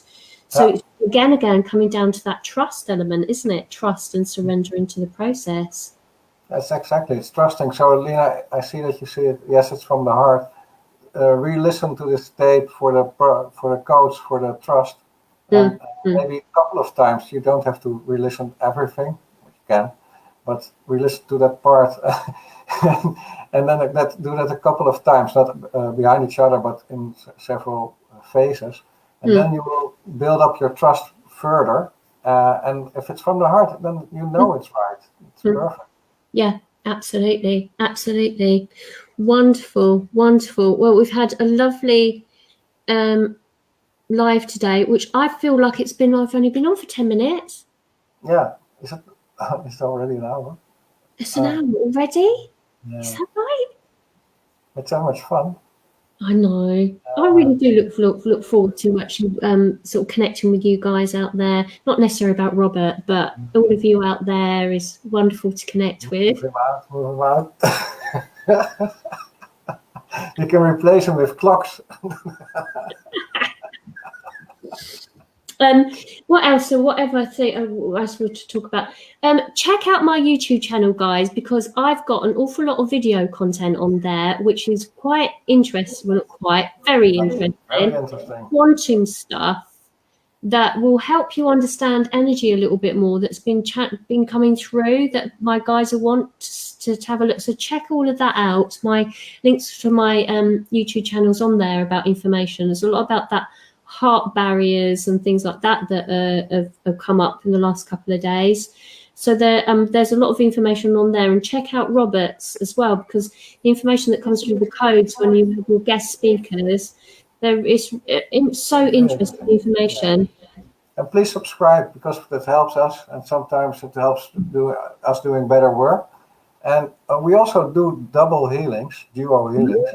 So it's again coming down to that trust element, isn't it? Trust and surrender into the process. That's exactly, it's trusting. So Lena, I see that you see it. Yes, it's from the heart. Re-listen to this tape for the codes for the trust. And maybe a couple of times. You don't have to re-listen everything. You can, but re-listen to that part, and then do that a couple of times, not behind each other, but in several phases. And then you will build up your trust further. And if it's from the heart, then you know it's right. It's perfect. Yeah, absolutely. Absolutely. Wonderful. Wonderful. Well, we've had a lovely live today, which I feel like I've only been on for 10 minutes. Yeah. Is it already an hour? It's an hour already? Yeah. Is that right? It's so much fun. I know. I really do look forward to actually sort of connecting with you guys out there. Not necessarily about Robert, but all of you out there is wonderful to connect with. Move him out. You can replace him with clocks. What else? So whatever I think else we to talk about. Check out my YouTube channel, guys, because I've got an awful lot of video content on there, which is quite interesting. Well, not quite, very interesting. Quantum stuff that will help you understand energy a little bit more. That's been coming through that my guys want to have a look. So check all of that out. My links to my YouTube channels on there about information. There's a lot about that. Heart barriers and things like that have come up in the last couple of days. So there's a lot of information on there, and check out Robert's as well, because the information that comes through the codes when you have your guest speakers, there is so interesting information. And please subscribe, because that helps us, and sometimes it helps us doing better work. And we also do double healings, duo healings.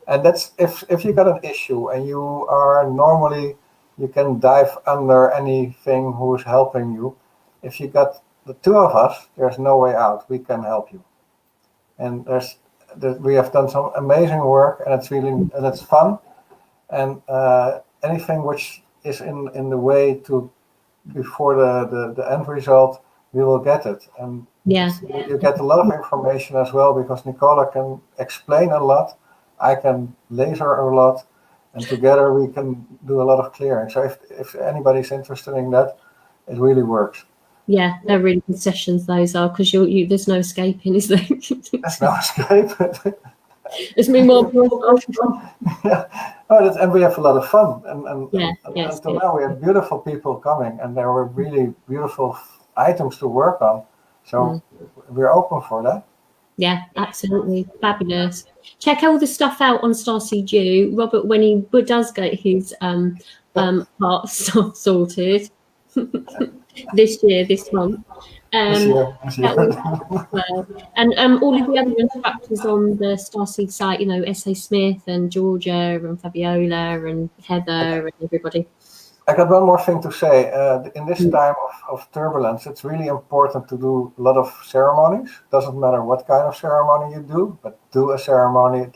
And that's if you got an issue and you are normally, you can dive under anything who is helping you. If you got the two of us, there's no way out. We can help you. And we have done some amazing work, and it's fun. And anything which is in the way to before the end result, we will get it. And you get a lot of information as well, because Nicola can explain a lot. I can laser a lot, and together we can do a lot of clearing. So if anybody's interested in that, it really works. Yeah, they're really good sessions, those are, because there's no escaping, is there? There's no escape. It's me more. Yeah. And we have a lot of fun. Until now, we have beautiful people coming, and there were really beautiful items to work on. So we're open for that. Yeah, absolutely. Fabulous. Check all the stuff out on Starseed U. Robert, when he does get his part stuff sorted, this year, this month. This year. Well, and all of the other instructors on the Starseed site, you know, S.A. Smith and Georgia and Fabiola and Heather and everybody. I got one more thing to say. In this time of turbulence, it's really important to do a lot of ceremonies. Doesn't matter what kind of ceremony you do, but do a ceremony,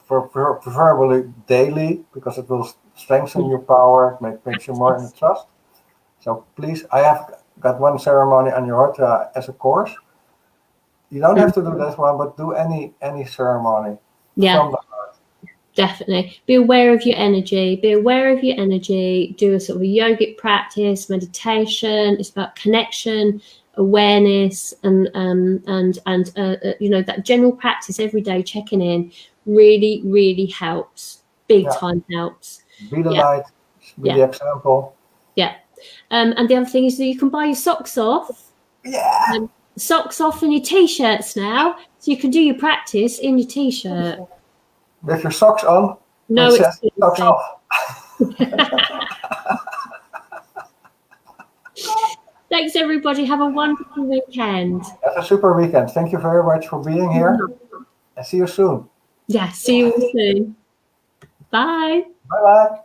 preferably daily, because it will strengthen your power, makes you more in the trust. So please, I have got one ceremony on your heart as a course. You don't have to do this one, but do any ceremony from the heart. Definitely. Be aware of your energy. Be aware of your energy. Do a sort of a yogic practice, meditation. It's about connection, awareness, and you know, that general practice every day, checking in, really, really helps. Big time helps. Be the light. Be the example. Yeah. And the other thing is that you can buy your socks off. Yeah. Socks off and your t-shirts now, so you can do your practice in your t-shirt. With your socks on? No, it's socks off. Thanks, everybody. Have a wonderful weekend. Have a super weekend. Thank you very much for being here. And see you soon. Yeah, see you soon. Bye. Bye-bye.